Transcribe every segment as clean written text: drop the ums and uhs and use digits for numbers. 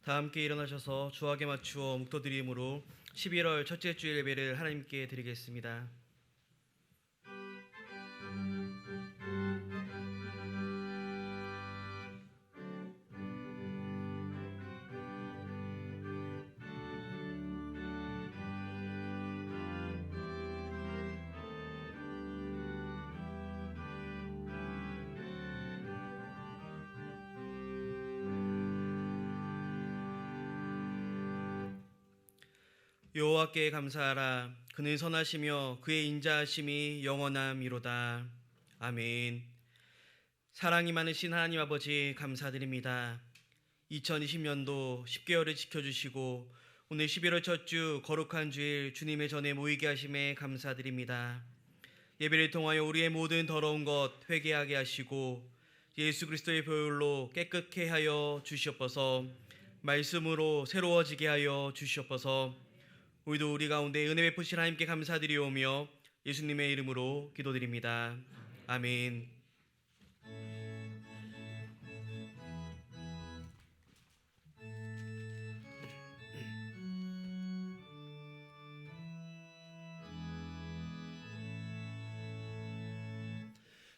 다 함께 일어나셔서 주하게 맞추어 묵도드림으로 11월 첫째 주일 예배를 하나님께 드리겠습니다. 여호와께 감사하라. 그는 선하시며 그의 인자하심이 영원함이로다. 아멘. 사랑이 많으신 하나님 아버지 감사드립니다. 2020년도 10개월을 지켜주시고 오늘 11월 첫 주 거룩한 주일 주님의 전에 모이게 하심에 감사드립니다. 예배를 통하여 우리의 모든 더러운 것 회개하게 하시고 예수 그리스도의 보혈로 깨끗게 하여 주시옵소서. 말씀으로 새로워지게 하여 주시옵소서. 우리도 우리 가운데 은혜 베푸신 하나님께 감사드리오며 예수님의 이름으로 기도드립니다. 아멘.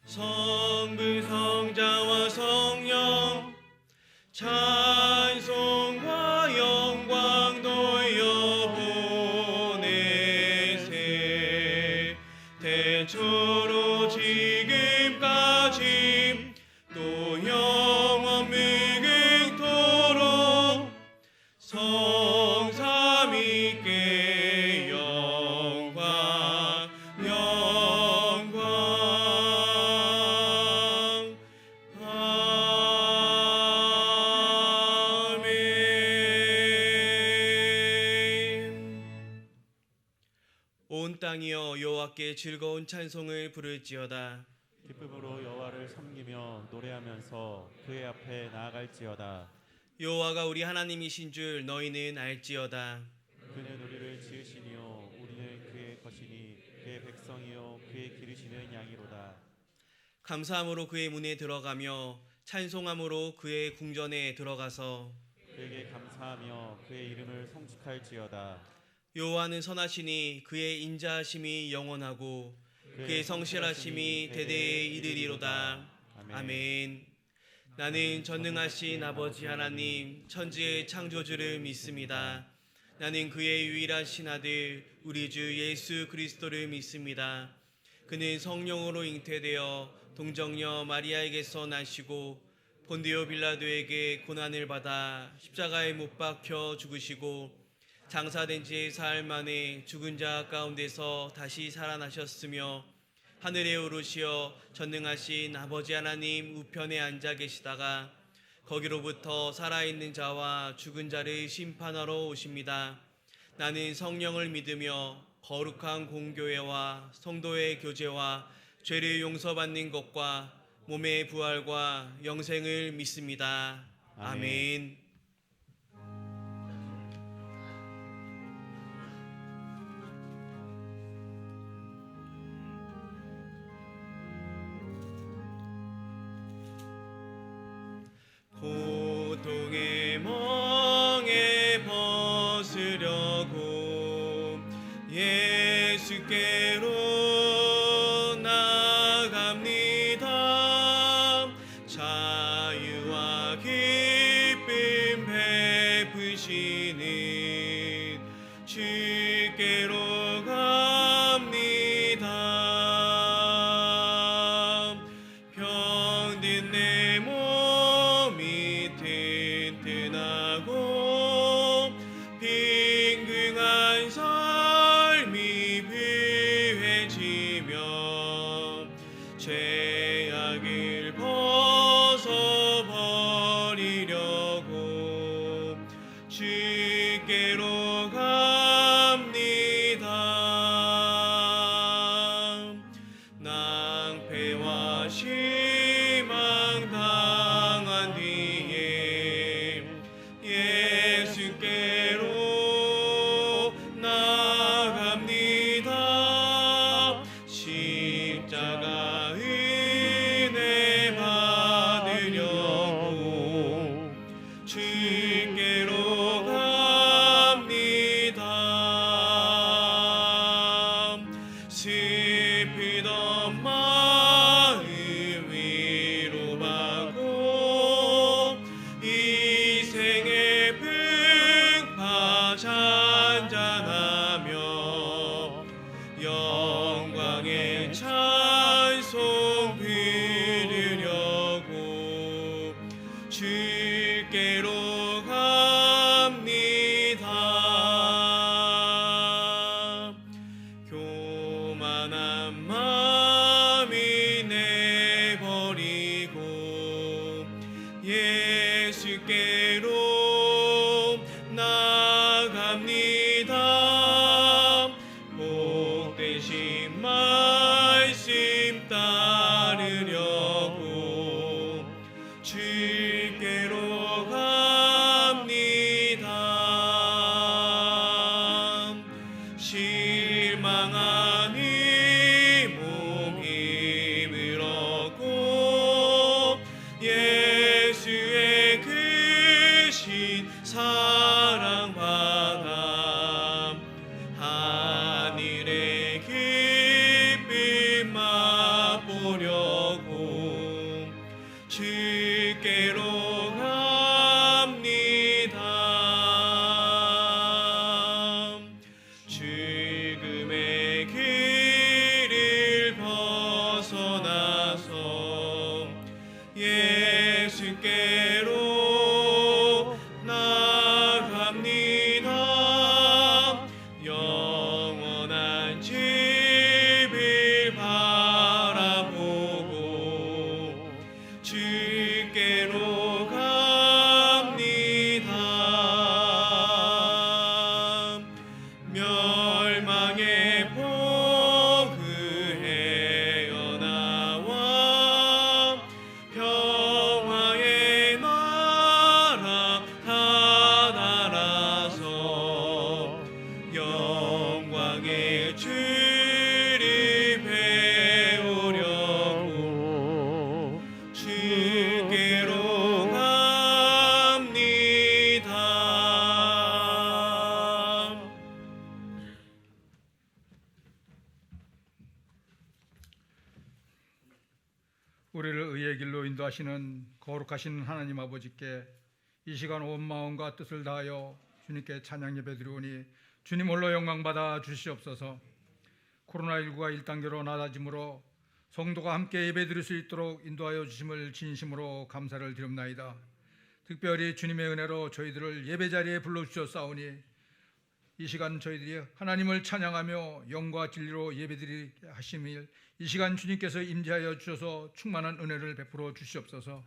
성부 성자와 성령 찬송과 영광 돌려보내세. 태초로 지금까지 또 영원 무궁토록 성삼위께 영광 영광. 온 땅이여 여호와께 즐거운 찬송을 부를지어다. 기쁨으로 여호와를 섬기며 노래하면서 그의 앞에 나아갈지어다. 여호와가 우리 하나님이신 줄 너희는 알지어다. 그는 우리를 지으시니요 우리는 그의 것이니 그의 백성이요 그의 기르시는 양이로다. 감사함으로 그의 문에 들어가며 찬송함으로 그의 궁전에 들어가서 그에게 감사하며 그의 이름을 송축할지어다. 여호와는 선하시니 그의 인자하심이 영원하고 그의 성실하심이 대대에 이르리로다. 아멘. 나는 전능하신 아버지 하나님 천지의 창조주를 믿습니다. 나는 그의 유일하신 아들 우리 주 예수 그리스도를 믿습니다. 그는 성령으로 잉태되어 동정녀 마리아에게서 나시고 본디오 빌라도에게 고난을 받아 십자가에 못 박혀 죽으시고 장사된 지 사흘 만에 죽은 자 가운데서 다시 살아나셨으며 하늘에 오르시어 전능하신 아버지 하나님 우편에 앉아 계시다가 거기로부터 살아있는 자와 죽은 자를 심판하러 오십니다. 나는 성령을 믿으며 거룩한 공교회와 성도의 교제와 죄를 용서받는 것과 몸의 부활과 영생을 믿습니다. 아멘. 고통의 멍에 벗으려고 예수께로 나갑니다. 자유와 기쁨 베푸시는 주께로 갑니다. 병든 내 몸이 튼튼하고 빈궁한 삶이 부해지며 죄악을 벗어버리려고 주께로 갑니다. 낭패와 실망 당한 뒤에 예수께로 나갑니다. 십자가 은혜 받으려고 주께로 슬프던 마음 위로받고 이 생의 풍파 잔잔하며 영광의 찬송 부르려고 주께로 갑니다. 교만한 마음이 내버리고 예수께로 나갑니다. 복되신 말씀 따르려고 주께로 갑니다. 실망한 이 몸 힘을 얻고 예수의 크신 사랑 받아 하늘의 기쁨 맛보려고 주께로 갑니다. 죽음의 길을 벗어나서 예수께로 나갑니다. 영원한 집을 바라보고 주께로 갑니다. 멸망의 포그 헤어나와 평화의 나라 다다라서 영광의 주를 배우려고 주께로 갑니다. 우리를 의의 길로 인도하시는 거룩하신 하나님 아버지께 이 시간 온 마음과 뜻을 다하여 주님께 찬양 예배드리오니 주님 홀로 영광받아 주시옵소서. 코로나19가 1단계로 낮아짐으로 성도가 함께 예배드릴 수 있도록 인도하여 주심을 진심으로 감사를 드립나이다. 특별히 주님의 은혜로 저희들을 예배자리에 불러주셨사오니 이 시간 저희들이 하나님을 찬양하며 영과 진리로 예배드리게 하심을 이 시간 주님께서 임재하여 주셔서 충만한 은혜를 베풀어 주시옵소서.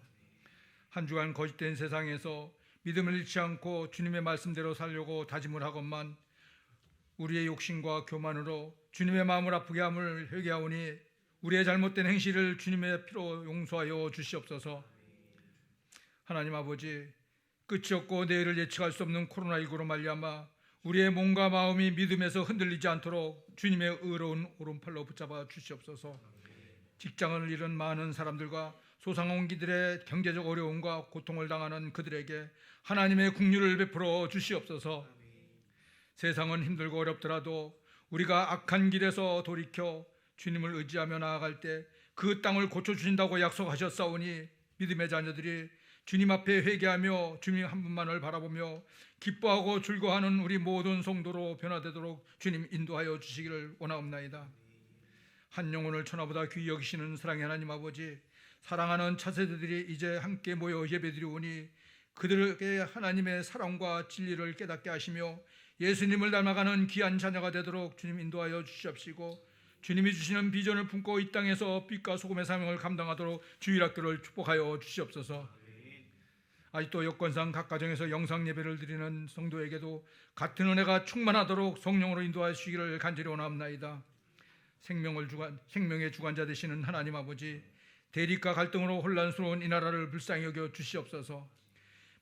한 주간 거짓된 세상에서 믿음을 잃지 않고 주님의 말씀대로 살려고 다짐을 하건만 우리의 욕심과 교만으로 주님의 마음을 아프게 함을 회개하오니 우리의 잘못된 행실을 주님의 피로 용서하여 주시옵소서. 하나님 아버지, 끝이 없고 내일을 예측할 수 없는 코로나19로 말미암아 우리의 몸과 마음이 믿음에서 흔들리지 않도록 주님의 의로운 오른팔로 붙잡아 주시옵소서. 직장을 잃은 많은 사람들과 소상공인들의 경제적 어려움과 고통을 당하는 그들에게 하나님의 긍휼을 베풀어 주시옵소서. 세상은 힘들고 어렵더라도 우리가 악한 길에서 돌이켜 주님을 의지하며 나아갈 때 그 땅을 고쳐주신다고 약속하셨사오니 믿음의 자녀들이 주님 앞에 회개하며 주님 한 분만을 바라보며 기뻐하고 즐거워하는 우리 모든 성도로 변화되도록 주님 인도하여 주시기를 원하옵나이다. 한 영혼을 천하보다 귀히 여기시는 사랑의 하나님 아버지, 사랑하는 차세대들이 이제 함께 모여 예배드리오니 그들에게 하나님의 사랑과 진리를 깨닫게 하시며 예수님을 닮아가는 귀한 자녀가 되도록 주님 인도하여 주시옵시고, 주님이 주시는 비전을 품고 이 땅에서 빛과 소금의 사명을 감당하도록 주일학교를 축복하여 주시옵소서. 아직도 여건상 각 가정에서 영상 예배를 드리는 성도에게도 같은 은혜가 충만하도록 성령으로 인도하시기를 간절히 원합나이다. 생명의 주관자 되시는 하나님 아버지, 대립과 갈등으로 혼란스러운 이 나라를 불쌍히 여겨 주시옵소서.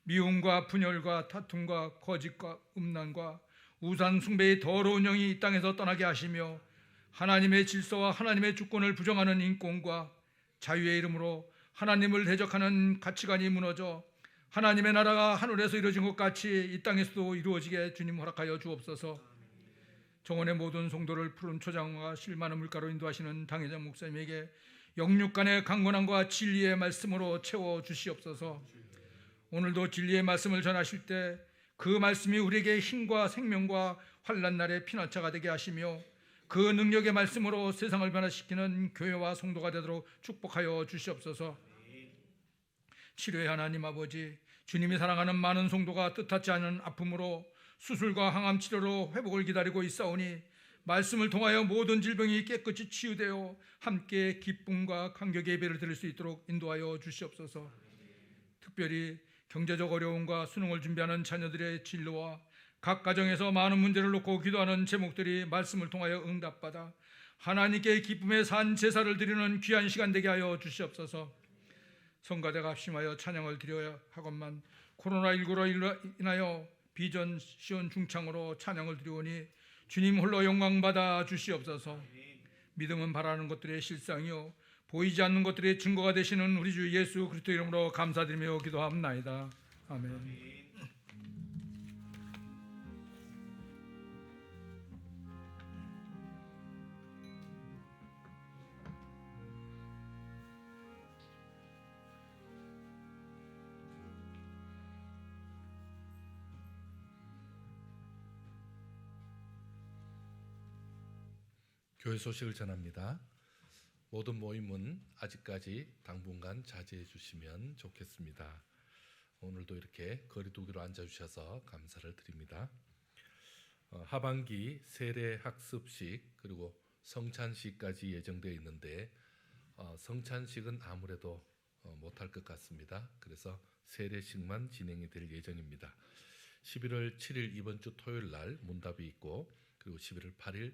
미움과 분열과 다툼과 거짓과 음란과 우상 숭배의 더러운 영이 이 땅에서 떠나게 하시며 하나님의 질서와 하나님의 주권을 부정하는 인권과 자유의 이름으로 하나님을 대적하는 가치관이 무너져 하나님의 나라가 하늘에서 이루어진 것 같이 이 땅에서도 이루어지게 주님 허락하여 주옵소서. 정원의 모든 성도를 푸른 초장과 실만한 물가로 인도하시는 당회장 목사님에게 영육간의 강건함과 진리의 말씀으로 채워 주시옵소서. 오늘도 진리의 말씀을 전하실 때 그 말씀이 우리에게 힘과 생명과 환난 날의 피난처가 되게 하시며 그 능력의 말씀으로 세상을 변화시키는 교회와 성도가 되도록 축복하여 주시옵소서. 치료의 하나님 아버지, 주님이 사랑하는 많은 성도가 뜻하지 않은 아픔으로 수술과 항암 치료로 회복을 기다리고 있사오니 말씀을 통하여 모든 질병이 깨끗이 치유되어 함께 기쁨과 감격의 예배를 드릴 수 있도록 인도하여 주시옵소서. 특별히 경제적 어려움과 수능을 준비하는 자녀들의 진로와 각 가정에서 많은 문제를 놓고 기도하는 제목들이 말씀을 통하여 응답받아 하나님께 기쁨의 산 제사를 드리는 귀한 시간 되게 하여 주시옵소서. 성가대가 합심하여 찬양을 드려야 하건만 코로나19로 인하여 비전 시온 중창으로 찬양을 드리오니 주님 홀로 영광받아 주시옵소서. 믿음은 바라는 것들의 실상이요 보이지 않는 것들의 증거가 되시는 우리 주 예수 그리스도 이름으로 감사드리며 기도합나이다. 아멘. 교회 소식을 전합니다. 모든 모임은 아직까지 당분간 자제해 주시면 좋겠습니다. 오늘도 이렇게 거리두기로 앉아주셔서 감사를 드립니다. 하반기 세례 학습식 그리고 성찬식까지 예정되어 있는데 성찬식은 아무래도 못할 것 같습니다. 그래서 세례식만 진행이 될 예정입니다. 11월 7일 이번 주 토요일 날 문답이 있고 그리고 11월 8일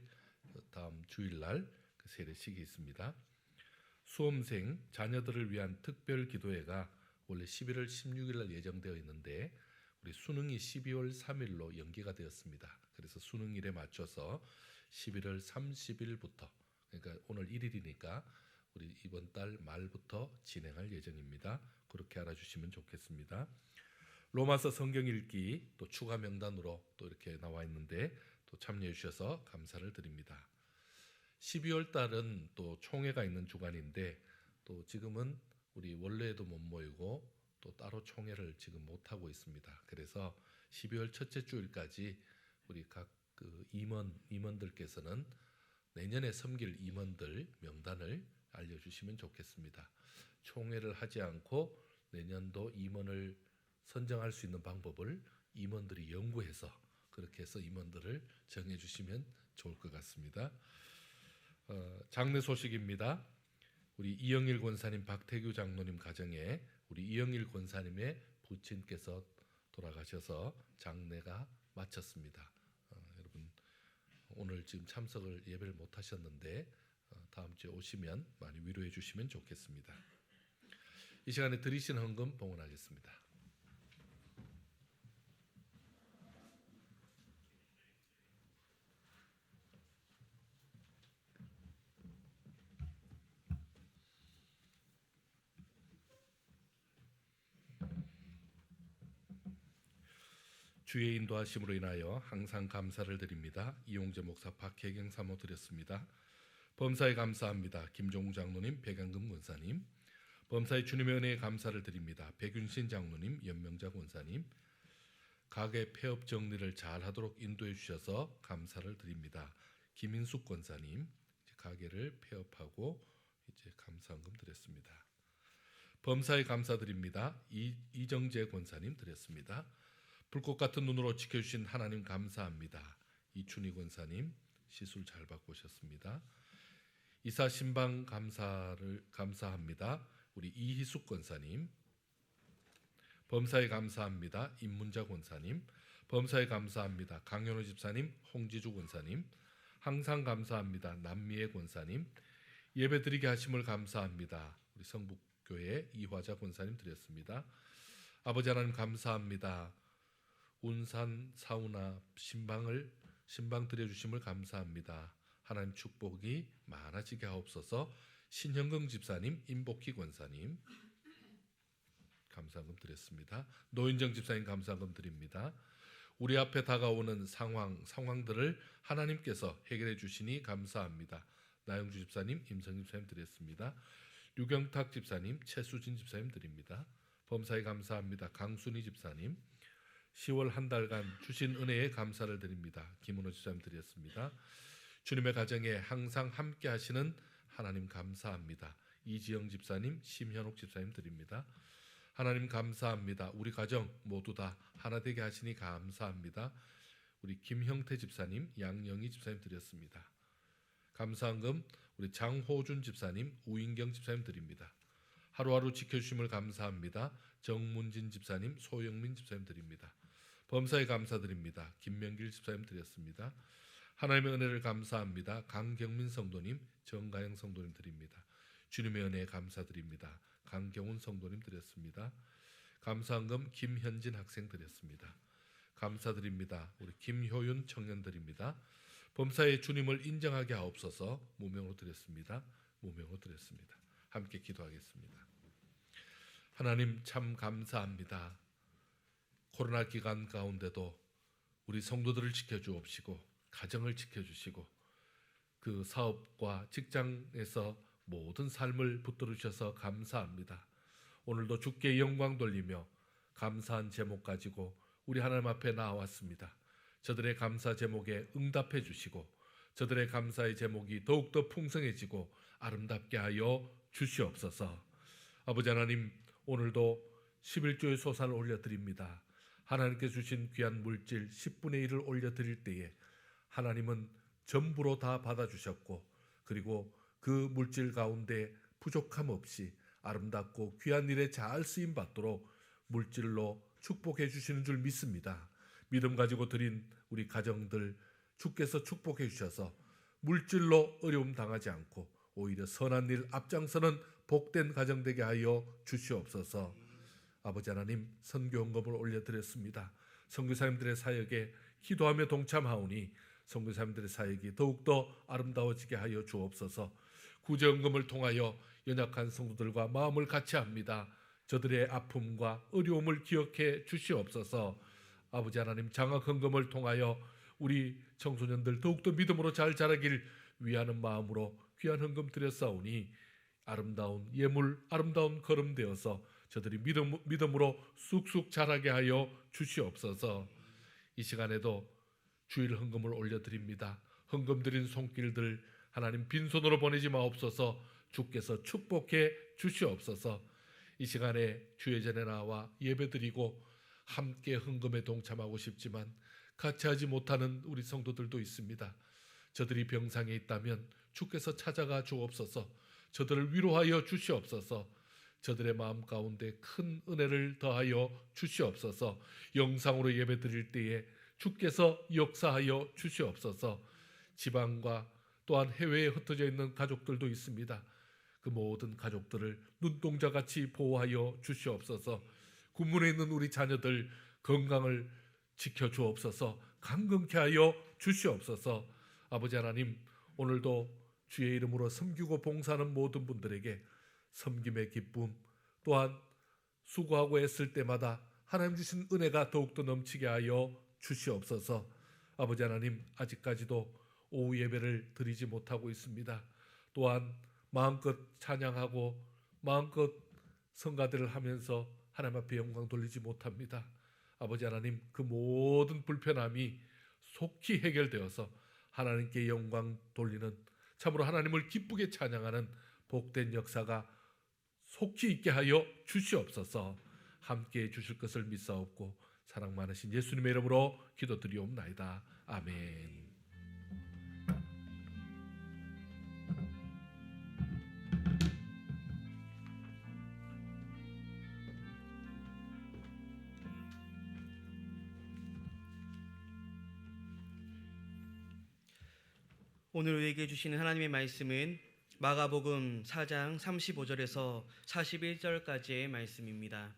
다음 주일날 그 세례식이 있습니다. 수험생 자녀들을 위한 특별 기도회가 원래 11월 16일 날 예정되어 있는데 우리 수능이 12월 3일로 연기가 되었습니다. 그래서 수능일에 맞춰서 11월 30일부터 그러니까 오늘 1일이니까 우리 이번 달 말부터 진행할 예정입니다. 그렇게 알아주시면 좋겠습니다. 로마서 성경 읽기 또 추가 명단으로 또 이렇게 나와 있는데 또 참여해 주셔서 감사를 드립니다. 12월 달은 또 총회가 있는 주간인데 또 지금은 우리 원래에도 못 모이고 또 따로 총회를 지금 못 하고 있습니다. 그래서 12월 첫째 주일까지 우리 각 그 임원들께서는 내년에 섬길 임원들 명단을 알려주시면 좋겠습니다. 총회를 하지 않고 내년도 임원을 선정할 수 있는 방법을 임원들이 연구해서 그렇게 해서 임원들을 정해주시면 좋을 것 같습니다. 장례 소식입니다. 우리 이영일 권사님, 박태규 장로님 가정에 우리 이영일 권사님의 부친께서 돌아가셔서 장례가 마쳤습니다. 여러분 오늘 지금 참석을 예배를 못 하셨는데 다음 주에 오시면 많이 위로해 주시면 좋겠습니다. 이 시간에 드리신 헌금 봉헌하겠습니다. 주의 인도하심으로 인하여 항상 감사를 드립니다. 이용재 목사, 박혜경 사모 드렸습니다. 범사에 감사합니다. 김종우 장로님, 백양금 권사님. 범사에 주님의 은혜에 감사를 드립니다. 백윤신 장로님, 연명자 권사님. 가게 폐업 정리를 잘 하도록 인도해 주셔서 감사를 드립니다. 김인숙 권사님, 가게를 폐업하고 이제 감사헌금 드렸습니다. 범사에 감사드립니다. 이정재 권사님 드렸습니다. 불꽃 같은 눈으로 지켜주신 하나님 감사합니다. 이춘희 권사님 시술 잘 받고 오셨습니다. 이사 신방 감사합니다. 우리 이희숙 권사님. 범사에 감사합니다. 임문자 권사님. 범사에 감사합니다. 강현우 집사님, 홍지주 권사님. 항상 감사합니다. 남미애 권사님. 예배드리게 하심을 감사합니다. 우리 성북교회 이화자 권사님 드렸습니다. 아버지 하나님 감사합니다. 운산 사우나 신방 드려주심을 감사합니다. 하나님 축복이 많아지게 하옵소서. 신현경 집사님, 임복희 권사님 감사금 드렸습니다. 노인정 집사님 감사금 드립니다. 우리 앞에 다가오는 상황들을 하나님께서 해결해 주시니 감사합니다. 나영주 집사님, 임성임 집사님 드렸습니다. 류경탁 집사님, 최수진 집사님 드립니다. 범사에 감사합니다. 강순희 집사님, 10월 한 달간 주신 은혜에 감사를 드립니다. 김은호 집사님 드렸습니다. 주님의 가정에 항상 함께 하시는 하나님 감사합니다. 이지영 집사님, 심현옥 집사님 드립니다. 하나님 감사합니다. 우리 가정 모두 다 하나 되게 하시니 감사합니다. 우리 김형태 집사님, 양영희 집사님 드렸습니다. 감사한금 우리 장호준 집사님, 우인경 집사님 드립니다. 하루하루 지켜주심을 감사합니다. 정문진 집사님, 소영민 집사님 드립니다. 범사에 감사드립니다. 김명길 집사님 드렸습니다. 하나님의 은혜를 감사합니다. 강경민 성도님, 정가영 성도님 드립니다. 주님의 은혜에 감사드립니다. 강경훈 성도님 드렸습니다. 감사한금 김현진 학생 드렸습니다. 감사드립니다. 우리 김효윤 청년 드립니다. 범사에 주님을 인정하게 하옵소서. 무명으로 드렸습니다. 무명으로 드렸습니다. 함께 기도하겠습니다. 하나님 참 감사합니다. 코로나 기간 가운데도 우리 성도들을 지켜주옵시고 가정을 지켜주시고 그 사업과 직장에서 모든 삶을 붙들어 주셔서 감사합니다. 오늘도 주께 영광 돌리며 감사한 제목 가지고 우리 하나님 앞에 나왔습니다. 저들의 감사 제목에 응답해 주시고 저들의 감사의 제목이 더욱더 풍성해지고 아름답게 하여 주시옵소서. 아버지 하나님, 오늘도 11조의 소산을 올려드립니다. 하나님께 주신 귀한 물질 10분의 1을 올려드릴 때에 하나님은 전부로 다 받아주셨고 그리고 그 물질 가운데 부족함 없이 아름답고 귀한 일에 잘 쓰임받도록 물질로 축복해 주시는 줄 믿습니다. 믿음 가지고 드린 우리 가정들 주께서 축복해 주셔서 물질로 어려움 당하지 않고 오히려 선한 일 앞장서는 복된 가정 되게 하여 주시옵소서. 아버지 하나님, 선교헌금을 올려드렸습니다. 선교사님들의 사역에 기도하며 동참하오니 선교사님들의 사역이 더욱더 아름다워지게 하여 주옵소서. 구제헌금을 통하여 연약한 성도들과 마음을 같이 합니다. 저들의 아픔과 어려움을 기억해 주시옵소서. 아버지 하나님, 장학헌금을 통하여 우리 청소년들 더욱더 믿음으로 잘 자라길 위하는 마음으로 귀한 헌금 드렸사오니 아름다운 예물, 아름다운 걸음 되어서 저들이 믿음으로 쑥쑥 자라게 하여 주시옵소서. 이 시간에도 주일 헌금을 올려드립니다. 헌금 드린 손길들 하나님 빈손으로 보내지 마옵소서. 주께서 축복해 주시옵소서. 이 시간에 주의 전에 나와 예배드리고 함께 헌금에 동참하고 싶지만 같이 하지 못하는 우리 성도들도 있습니다. 저들이 병상에 있다면 주께서 찾아가 주옵소서. 저들을 위로하여 주시옵소서. 저들의 마음 가운데 큰 은혜를 더하여 주시옵소서. 영상으로 예배드릴 때에 주께서 역사하여 주시옵소서. 지방과 또한 해외에 흩어져 있는 가족들도 있습니다. 그 모든 가족들을 눈동자같이 보호하여 주시옵소서. 군문에 있는 우리 자녀들 건강을 지켜주옵소서. 강건케 하여 주시옵소서. 아버지 하나님, 오늘도 주의 이름으로 섬기고 봉사하는 모든 분들에게 섬김의 기쁨 또한 수고하고 애쓸 때마다 하나님 주신 은혜가 더욱더 넘치게 하여 주시옵소서. 아버지 하나님, 아직까지도 오후 예배를 드리지 못하고 있습니다. 또한 마음껏 찬양하고 마음껏 성가대를 하면서 하나님 앞에 영광 돌리지 못합니다. 아버지 하나님, 그 모든 불편함이 속히 해결되어서 하나님께 영광 돌리는, 참으로 하나님을 기쁘게 찬양하는 복된 역사가 속히 있게 하여 주시옵소서. 함께해 주실 것을 믿사옵고 사랑 많으신 예수님의 이름으로 기도드리옵나이다. 아멘. 오늘 우리에게 주시는 하나님의 말씀은 마가복음 4장 35절에서 41절까지의 말씀입니다.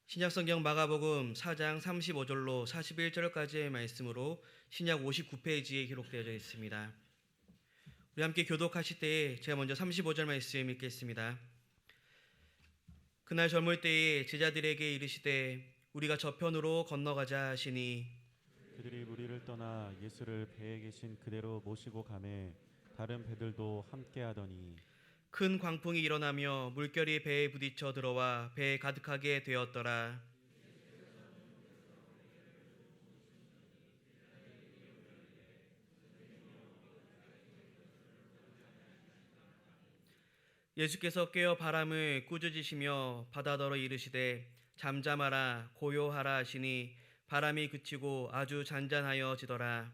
신약성경 마가복음 4장 35절로 41절까지의 말씀으로 신약 59페이지에 기록되어져 있습니다. 우리 함께 교독하실 때에 제가 먼저 35절 말씀 읽겠습니다. 그날 젊을 때에 제자들에게 이르시되 우리가 저편으로 건너가자 하시니 그들이 무리를 떠나 예수를 배에 계신 그대로 모시고 가매 다른 배들도 함께하더니 큰 광풍이 일어나며 물결이 배에 부딪혀 들어와 배에 가득하게 되었더라. 예수께서 깨어 바람을 꾸짖으시며 바다더러 이르시되 잠잠하라 고요하라 하시니 바람이 그치고 아주 잔잔하여지더라.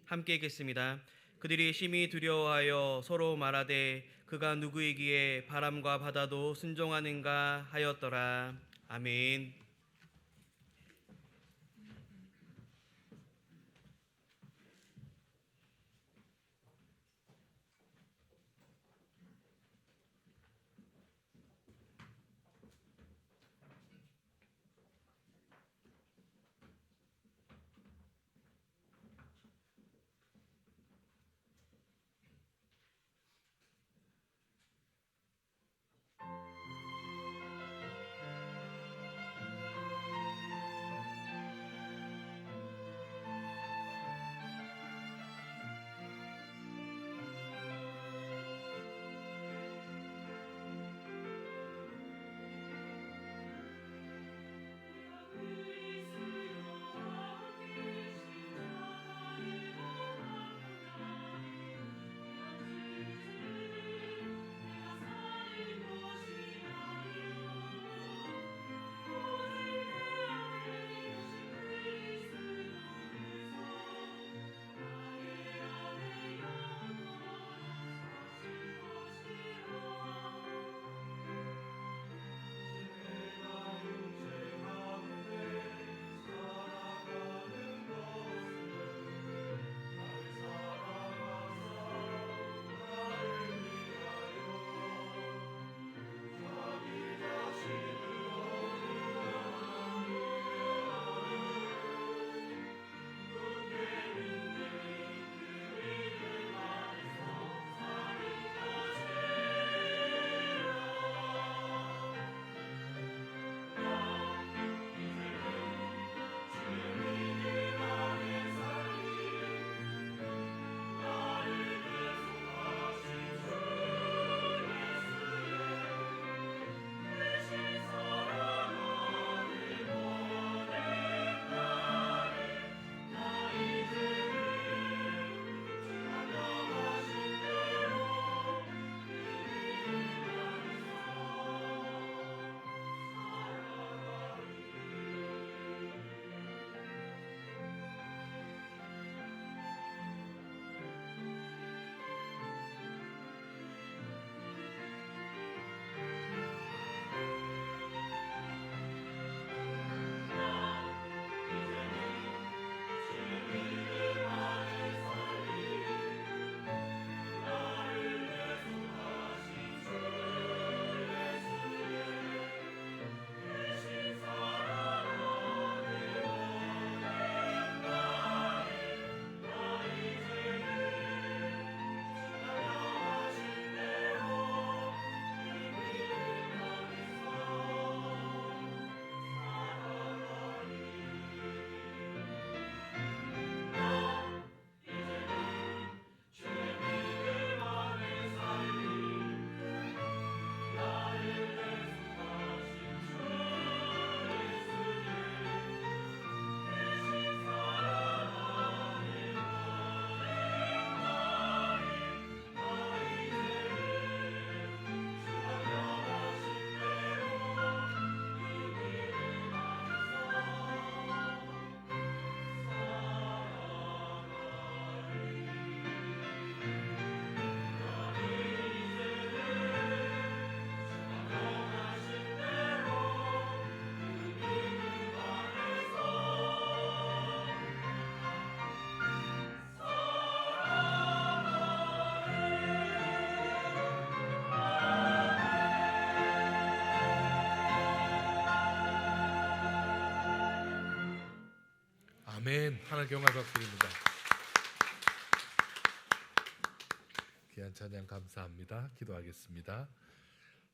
함께 읽겠습니다. 그들이 심히 두려워하여 서로 말하되 그가 누구이기에 바람과 바다도 순종하는가 하였더라. 아멘. 아멘. 하늘 경화 박수입니다. 귀한 찬양 감사합니다. 기도하겠습니다.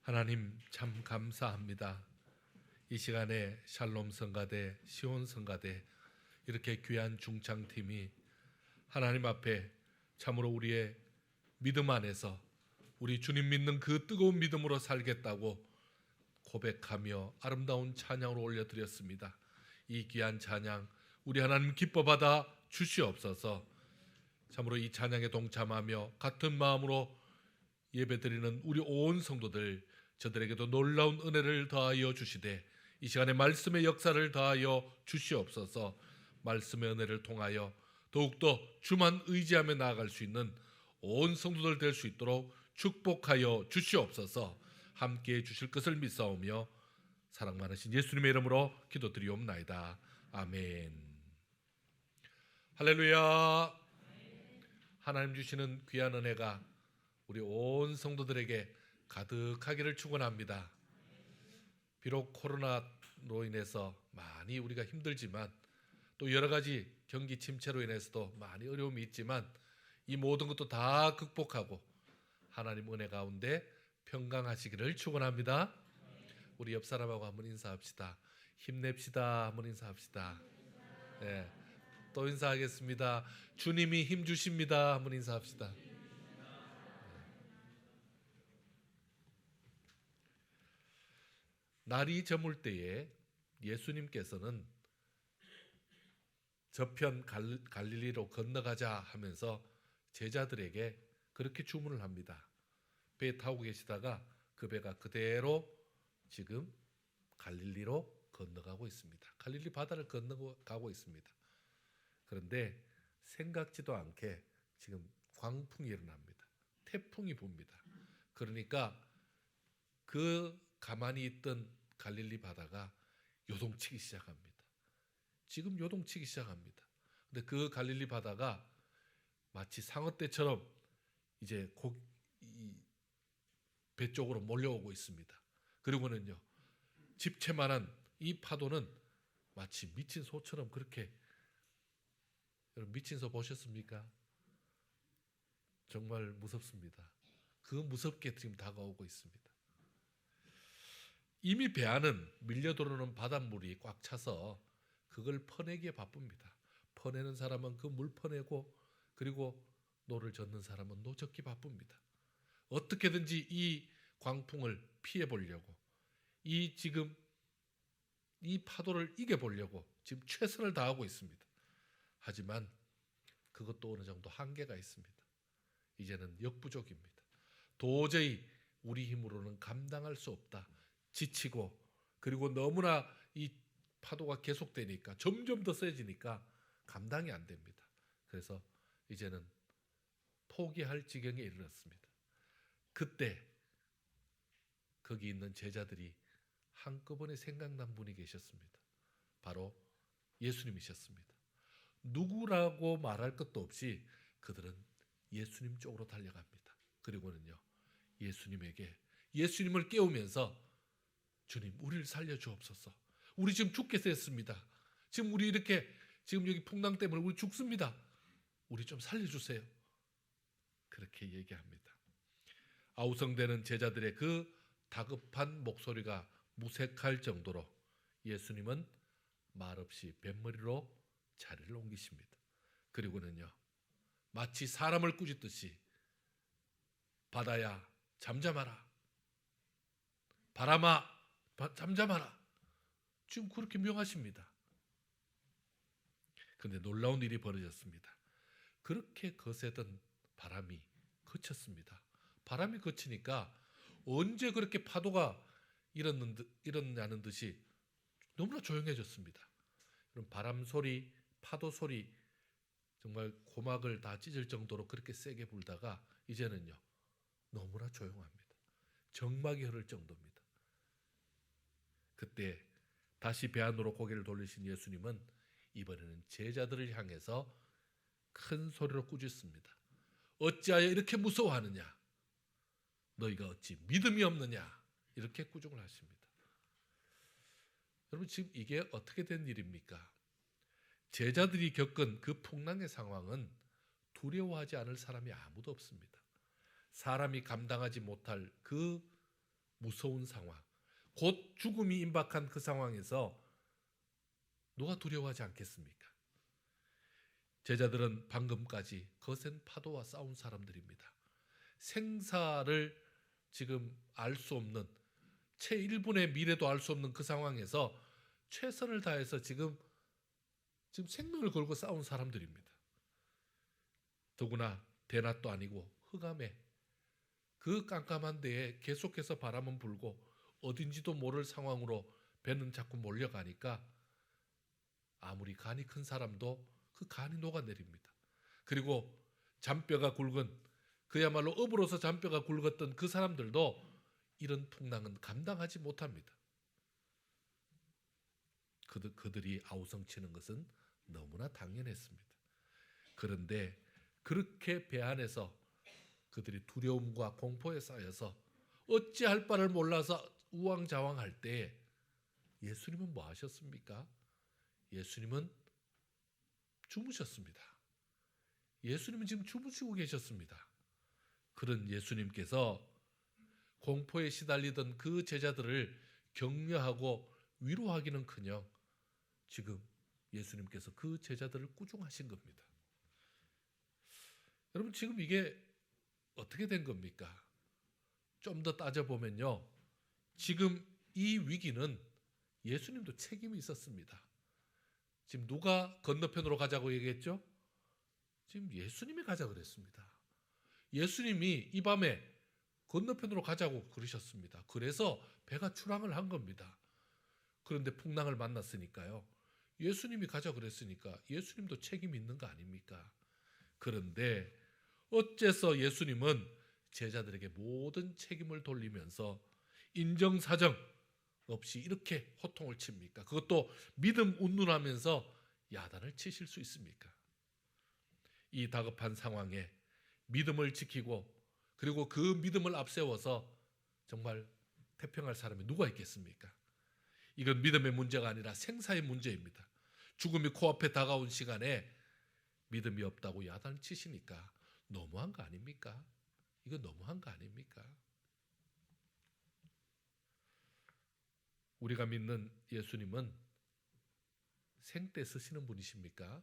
하나님 참 감사합니다. 이 시간에 샬롬 성가대, 시온 성가대 이렇게 귀한 중창팀이 하나님 앞에 참으로 우리의 믿음 안에서 우리 주님 믿는 그 뜨거운 믿음으로 살겠다고 고백하며 아름다운 찬양으로 올려드렸습니다. 이 귀한 찬양 우리 하나님 기뻐 받아 주시옵소서. 참으로 이 찬양에 동참하며 같은 마음으로 예배드리는 우리 온 성도들 저들에게도 놀라운 은혜를 더하여 주시되 이 시간에 말씀의 역사를 더하여 주시옵소서. 말씀의 은혜를 통하여 더욱더 주만 의지하며 나아갈 수 있는 온 성도들 될 수 있도록 축복하여 주시옵소서. 함께해 주실 것을 믿사오며 사랑 많으신 예수님의 이름으로 기도드리옵나이다. 아멘. 할렐루야. 하나님 주시는 귀한 은혜가 우리 온 성도들에게 가득하기를 축원합니다. 비록 코로나로 인해서 많이 우리가 힘들지만 또 여러 가지 경기 침체로 인해서도 많이 어려움이 있지만 이 모든 것도 다 극복하고 하나님 은혜 가운데 평강하시기를 축원합니다. 우리 옆 사람하고 한번 인사합시다. 힘냅시다. 한번 인사합시다. 네, 또 인사하겠습니다. 주님이 힘 주십니다. 한번 인사합시다. 날이 저물 때에 예수님께서는 저편 갈릴리로 건너가자 하면서 제자들에게 그렇게 주문을 합니다. 배 타고 계시다가 그 배가 그대로 지금 갈릴리로 건너가고 있습니다. 갈릴리 바다를 건너가고 있습니다. 그런데 생각지도 않게 지금 광풍이 일어납니다. 태풍이 붑니다. 그러니까 그 가만히 있던 갈릴리 바다가 요동치기 시작합니다. 지금 요동치기 시작합니다. 근데 그 갈릴리 바다가 마치 상어떼처럼 이제 배 쪽으로 몰려오고 있습니다. 그리고는요, 집채만한 이 파도는 마치 미친 소처럼 그렇게, 여러분 미친 소 보셨습니까? 정말 무섭습니다. 그 무섭게 지금 다가오고 있습니다. 이미 배 안은 밀려 들어오는 바닷물이 꽉 차서 그걸 퍼내기에 바쁩니다. 퍼내는 사람은 그 물 퍼내고 그리고 노를 젓는 사람은 노 젓기 바쁩니다. 어떻게든지 이 광풍을 피해 보려고 지금 이 파도를 이겨 보려고 지금 최선을 다하고 있습니다. 하지만 그것도 어느 정도 한계가 있습니다. 이제는 역부족입니다. 도저히 우리 힘으로는 감당할 수 없다. 지치고 그리고 너무나 이 파도가 계속되니까 점점 더 세지니까 감당이 안 됩니다. 그래서 이제는 포기할 지경에 이르렀습니다. 그때 거기 있는 제자들이 한꺼번에 생각난 분이 계셨습니다. 바로 예수님이셨습니다. 누구라고 말할 것도 없이 그들은 예수님 쪽으로 달려갑니다. 그리고는요, 예수님을 깨우면서 주님, 우리를 살려주옵소서. 우리 지금 죽게 됐습니다. 지금 우리 지금 여기 풍랑 때문에 우리 죽습니다. 우리 좀 살려주세요. 그렇게 얘기합니다. 아우성되는 제자들의 그 다급한 목소리가 무색할 정도로 예수님은 말없이 뱃머리로 자리를 옮기십니다. 그리고는요, 마치 사람을 꾸짖듯이 바다야 잠잠하라, 바람아 잠잠하라, 지금 그렇게 명하십니다. 그런데 놀라운 일이 벌어졌습니다. 그렇게 거세던 바람이 그쳤습니다. 바람이 그치니까 언제 그렇게 파도가 일어나는 듯이 너무나 조용해졌습니다. 그럼 바람 소리, 파도 소리 정말 고막을 다 찢을 정도로 그렇게 세게 불다가 이제는요, 너무나 조용합니다. 정막이 흐를 정도입니다. 그때 다시 배 안으로 고개를 돌리신 예수님은 이번에는 제자들을 향해서 큰 소리로 꾸짖습니다. 어찌하여 이렇게 무서워하느냐? 너희가 어찌 믿음이 없느냐? 이렇게 꾸중을 하십니다. 여러분, 지금 이게 어떻게 된 일입니까? 제자들이 겪은 그 풍랑의 상황은 두려워하지 않을 사람이 아무도 없습니다. 사람이 감당하지 못할 그 무서운 상황, 곧 죽음이 임박한 그 상황에서 누가 두려워하지 않겠습니까? 제자들은 방금까지 거센 파도와 싸운 사람들입니다. 생사를 지금 알 수 없는, 채 1분의 미래도 알 수 없는 그 상황에서 최선을 다해서 지금 생명을 걸고 싸운 사람들입니다. 더구나 대낮도 아니고 흑암에 그 깜깜한 데에 계속해서 바람은 불고 어딘지도 모를 상황으로 배는 자꾸 몰려가니까 아무리 간이 큰 사람도 그 간이 녹아내립니다. 그리고 잔뼈가 굵은, 그야말로 업으로서 잔뼈가 굵었던 그 사람들도 이런 풍랑은 감당하지 못합니다. 그들이 아우성치는 것은 너무나 당연했습니다. 그런데 그렇게 배 안에서 그들이 두려움과 공포에 쌓여서 어찌할 바를 몰라서 우왕좌왕할 때 예수님은 뭐 하셨습니까? 예수님은 주무셨습니다. 예수님은 지금 주무시고 계셨습니다. 그런 예수님께서 공포에 시달리던 그 제자들을 격려하고 위로하기는커녕 지금 예수님께서 그 제자들을 꾸중하신 겁니다. 여러분, 지금 이게 어떻게 된 겁니까? 좀 더 따져보면요, 지금 이 위기는 예수님도 책임이 있었습니다. 지금 누가 건너편으로 가자고 얘기했죠? 지금 예수님이 가자 그랬습니다. 예수님이 이 밤에 건너편으로 가자고 그러셨습니다. 그래서 배가 출항을 한 겁니다. 그런데 풍랑을 만났으니까요, 예수님이 가자 그랬으니까 예수님도 책임이 있는 거 아닙니까? 그런데 어째서 예수님은 제자들에게 모든 책임을 돌리면서 인정사정 없이 이렇게 호통을 칩니까? 그것도 믿음 운운하면서 야단을 치실 수 있습니까? 이 다급한 상황에 믿음을 지키고 그리고 그 믿음을 앞세워서 정말 태평할 사람이 누가 있겠습니까? 이건 믿음의 문제가 아니라 생사의 문제입니다. 죽음이 코앞에 다가온 시간에 믿음이 없다고 야단을 치시니까 너무한 거 아닙니까? 이거 너무한 거 아닙니까? 우리가 믿는 예수님은 생때 쓰시는 분이십니까?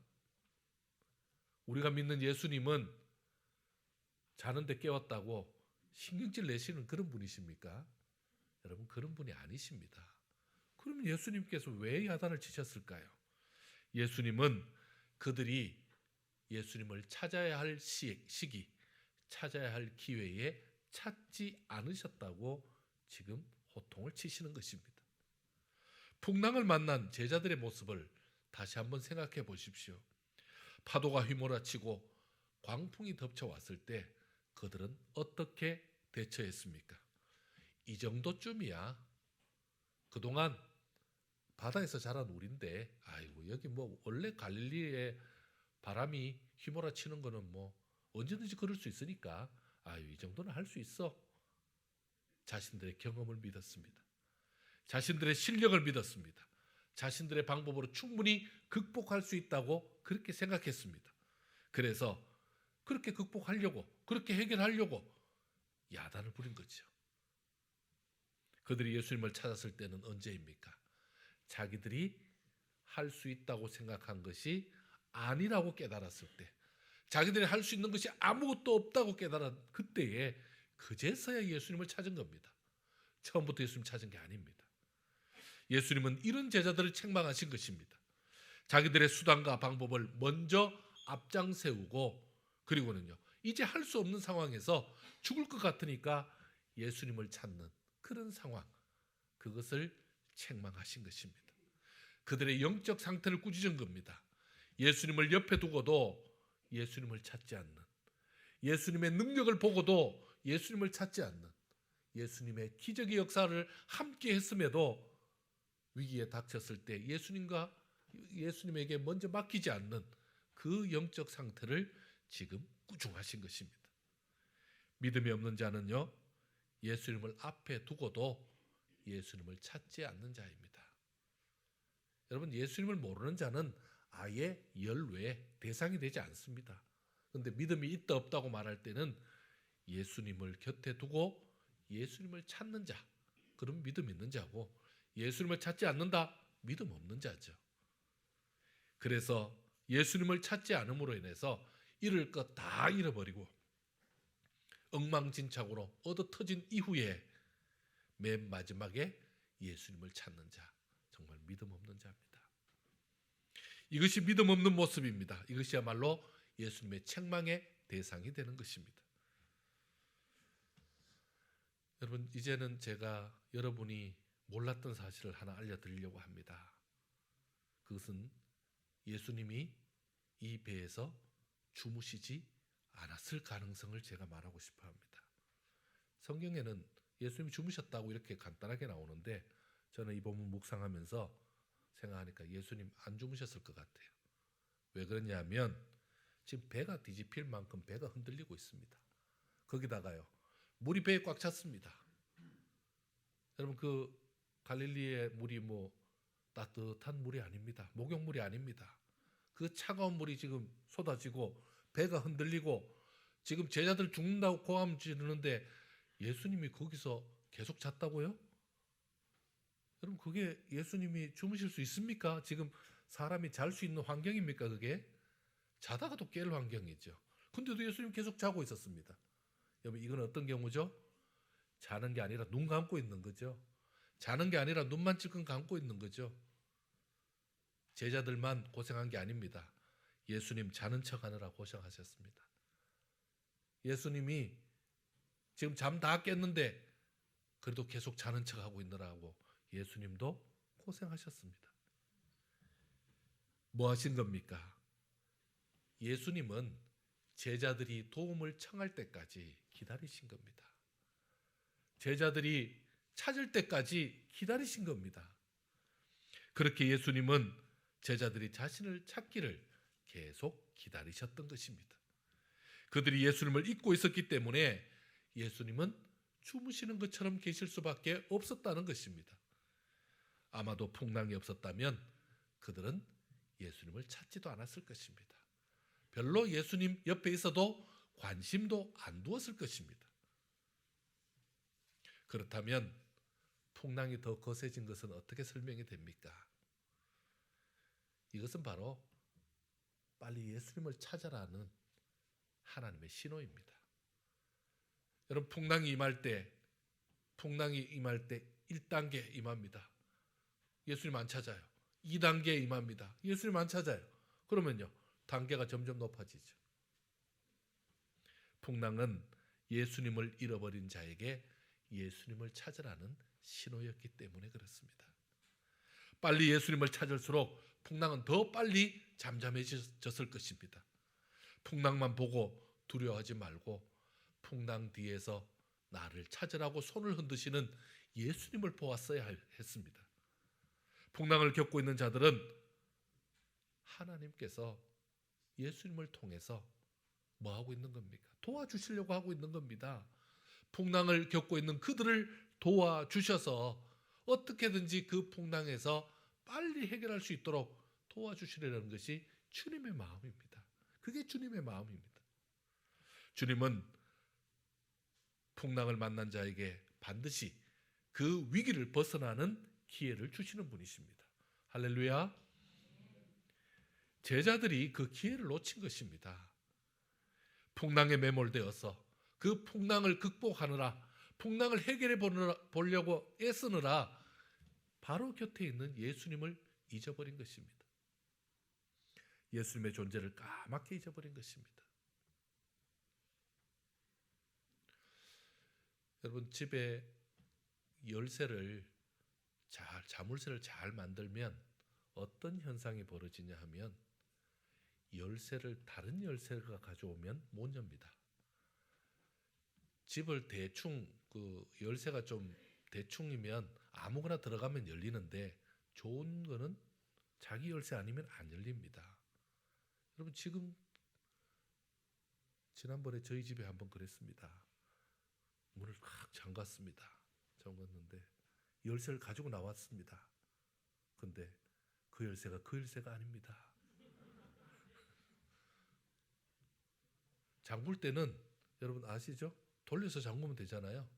우리가 믿는 예수님은 자는데 깨웠다고 신경질 내시는 그런 분이십니까? 여러분, 그런 분이 아니십니다. 그러면 예수님께서 왜 야단을 치셨을까요? 예수님은 그들이 예수님을 찾아야 할 시기, 찾아야 할 기회에 찾지 않으셨다고 지금 호통을 치시는 것입니다. 풍랑을 만난 제자들의 모습을 다시 한번 생각해 보십시오. 파도가 휘몰아치고 광풍이 덮쳐왔을 때 그들은 어떻게 대처했습니까? 이 정도쯤이야. 그동안 바다에서 자란 우린데, 아이고 여기 뭐 원래 갈릴리에 바람이 휘몰아치는 거는 뭐 언제든지 그럴 수 있으니까 아유 이 정도는 할 수 있어. 자신들의 경험을 믿었습니다. 자신들의 실력을 믿었습니다. 자신들의 방법으로 충분히 극복할 수 있다고 그렇게 생각했습니다. 그래서 그렇게 극복하려고, 그렇게 해결하려고 야단을 부린 거죠. 그들이 예수님을 찾았을 때는 언제입니까? 자기들이 할 수 있다고 생각한 것이 아니라고 깨달았을 때, 자기들이 할 수 있는 것이 아무것도 없다고 깨달은 그때에 그제서야 예수님을 찾은 겁니다. 처음부터 예수님 찾은 게 아닙니다. 예수님은 이런 제자들을 책망하신 것입니다. 자기들의 수단과 방법을 먼저 앞장 세우고, 그리고는요 이제 할 수 없는 상황에서 죽을 것 같으니까 예수님을 찾는 그런 상황, 그것을 책망하신 것입니다. 그들의 영적 상태를 꾸짖은 겁니다. 예수님을 옆에 두고도 예수님을 찾지 않는, 예수님의 능력을 보고도 예수님을 찾지 않는, 예수님의 기적의 역사를 함께 했음에도 위기에 닥쳤을 때 예수님에게 먼저 맡기지 않는 그 영적 상태를 지금 꾸중하신 것입니다. 믿음이 없는 자는요 예수님을 앞에 두고도 예수님을 찾지 않는 자입니다. 여러분, 예수님을 모르는 자는 아예 열외 대상이 되지 않습니다. 그런데 믿음이 있다 없다고 말할 때는 예수님을 곁에 두고 예수님을 찾는 자, 그런 믿음 있는 자고, 예수님을 찾지 않는다, 믿음 없는 자죠. 그래서 예수님을 찾지 않음으로 인해서 잃을 것 다 잃어버리고 엉망진창으로 얻어터진 이후에 맨 마지막에 예수님을 찾는 자, 정말 믿음 없는 자입니다. 이것이 믿음 없는 모습입니다. 이것이야말로 예수님의 책망의 대상이 되는 것입니다. 여러분, 이제는 제가 여러분이 몰랐던 사실을 하나 알려드리려고 합니다. 그것은 예수님이 이 배에서 주무시지 않았을 가능성을 제가 말하고 싶어 합니다. 성경에는 예수님이 주무셨다고 이렇게 간단하게 나오는데, 저는 이 본문 묵상하면서 생각하니까 예수님 안 주무셨을 것 같아요. 왜 그러냐면 지금 배가 뒤집힐 만큼 배가 흔들리고 있습니다. 거기다가요, 물이 배에 꽉 찼습니다. 여러분, 그 갈릴리의 물이 뭐 따뜻한 물이 아닙니다. 목욕물이 아닙니다. 그 차가운 물이 지금 쏟아지고 배가 흔들리고 지금 제자들 죽는다고 고함 지르는데 예수님이 거기서 계속 잤다고요? 여러분, 그게 예수님이 주무실 수 있습니까? 지금 사람이 잘 수 있는 환경입니까? 그게 자다가도 깰 환경이죠. 근데도 예수님 계속 자고 있었습니다. 여러분, 이건 어떤 경우죠? 자는 게 아니라 눈 감고 있는 거죠. 자는 게 아니라 눈만 찔끔 감고 있는 거죠. 제자들만 고생한 게 아닙니다. 예수님 자는 척하느라 고생하셨습니다. 예수님이 지금 잠 다 깼는데 그래도 계속 자는 척하고 있느라고 예수님도 고생하셨습니다. 뭐 하신 겁니까? 예수님은 제자들이 도움을 청할 때까지 기다리신 겁니다. 제자들이 찾을 때까지 기다리신 겁니다. 그렇게 예수님은 제자들이 자신을 찾기를 계속 기다리셨던 것입니다. 그들이 예수님을 잊고 있었기 때문에 예수님은 주무시는 것처럼 계실 수밖에 없었다는 것입니다. 아마도 풍랑이 없었다면 그들은 예수님을 찾지도 않았을 것입니다. 별로 예수님 옆에 있어도 관심도 안 두었을 것입니다. 그렇다면 풍랑이 더 거세진 것은 어떻게 설명이 됩니까? 이것은 바로 빨리 예수님을 찾아라는 하나님의 신호입니다. 여러분, 풍랑이 임할 때 1단계 임합니다. 예수님 안 찾아요. 2단계 임합니다. 예수님 안 찾아요. 그러면요, 단계가 점점 높아지죠. 풍랑은 예수님을 잃어버린 자에게 예수님을 찾으라는 신호였기 때문에 그렇습니다. 빨리 예수님을 찾을수록 풍랑은 더 빨리 잠잠해졌을 것입니다. 풍랑만 보고 두려워하지 말고 풍랑 뒤에서 나를 찾으라고 손을 흔드시는 예수님을 보았어야 했습니다. 풍랑을 겪고 있는 자들은 하나님께서 예수님을 통해서 뭐 하고 있는 겁니까? 도와주시려고 하고 있는 겁니다. 풍랑을 겪고 있는 그들을 도와주셔서 어떻게든지 그 풍랑에서 빨리 해결할 수 있도록 도와주시려는 것이 주님의 마음입니다. 그게 주님의 마음입니다. 주님은 풍랑을 만난 자에게 반드시 그 위기를 벗어나는 기회를 주시는 분이십니다. 할렐루야. 제자들이 그 기회를 놓친 것입니다. 풍랑에 매몰되어서 그 풍랑을 극복하느라, 풍랑을 해결해 보려고 애쓰느라 바로 곁에 있는 예수님을 잊어버린 것입니다. 예수님의 존재를 까맣게 잊어버린 것입니다. 여러분, 집에 자물쇠를 잘 만들면 어떤 현상이 벌어지냐 하면 열쇠를 다른 열쇠가 가져오면 못 엽니다. 집을 대충 열쇠가 좀 대충이면 아무거나 들어가면 열리는데 좋은 거는 자기 열쇠 아니면 안 열립니다. 여러분, 지난번에 저희 집에 한번 그랬습니다. 문을 꽉 잠갔는데 열쇠를 가지고 나왔습니다. 근데 그 열쇠가 아닙니다. 잠글 때는 여러분 아시죠? 돌려서 잠그면 되잖아요.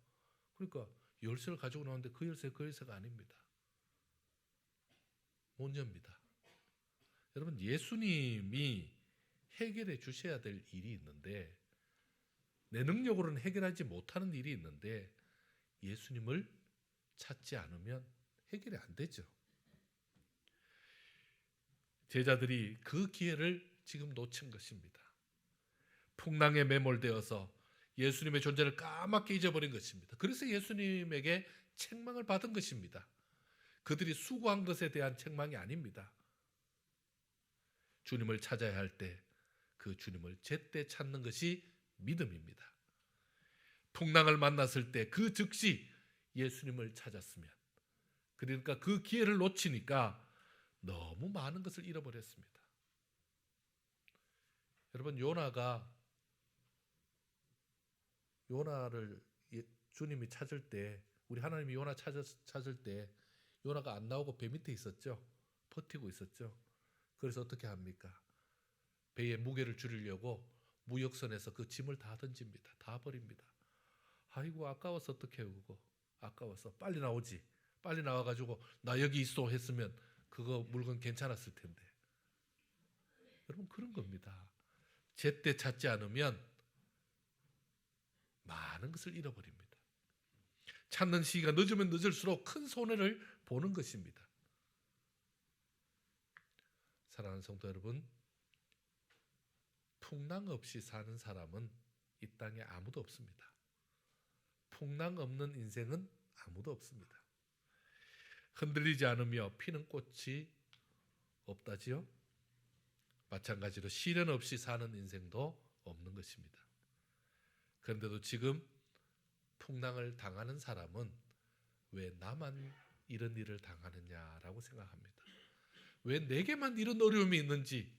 그러니까 열쇠를 가지고 나오는데 그 열쇠가 아닙니다. 못 엽니다. 여러분, 예수님이 해결해 주셔야 될 일이 있는데, 내 능력으로는 해결하지 못하는 일이 있는데 예수님을 찾지 않으면 해결이 안 되죠. 제자들이 그 기회를 지금 놓친 것입니다. 풍랑에 매몰되어서 예수님의 존재를 까맣게 잊어버린 것입니다. 그래서 예수님에게 책망을 받은 것입니다. 그들이 수고한 것에 대한 책망이 아닙니다. 주님을 찾아야 할 때 그 주님을 제때 찾는 것이 믿음입니다. 풍랑을 만났을 때 그 즉시 예수님을 찾았으면, 그러니까 그 기회를 놓치니까 너무 많은 것을 잃어버렸습니다. 여러분, 요나를 주님이 찾을 때, 우리 하나님이 요나 찾을 때 요나가 안 나오고 배 밑에 있었죠. 버티고 있었죠. 그래서 어떻게 합니까? 배의 무게를 줄이려고 무역선에서 그 짐을 다 던집니다. 다 버립니다. 아이고, 아까워서 어떻게 하고, 아까워서 빨리 나오지, 빨리 나와가지고 나 여기 있어 했으면 그거 물건 괜찮았을 텐데. 여러분, 그런 겁니다. 제때 찾지 않으면 많은 것을 잃어버립니다. 찾는 시기가 늦으면 늦을수록 큰 손해를 보는 것입니다. 사랑하는 성도 여러분, 풍랑 없이 사는 사람은 이 땅에 아무도 없습니다. 풍랑 없는 인생은 아무도 없습니다. 흔들리지 않으며 피는 꽃이 없다지요? 마찬가지로 시련 없이 사는 인생도 없는 것입니다. 그런데도 지금 풍랑을 당하는 사람은 왜 나만 이런 일을 당하느냐라고 생각합니다. 왜 내게만 이런 어려움이 있는지,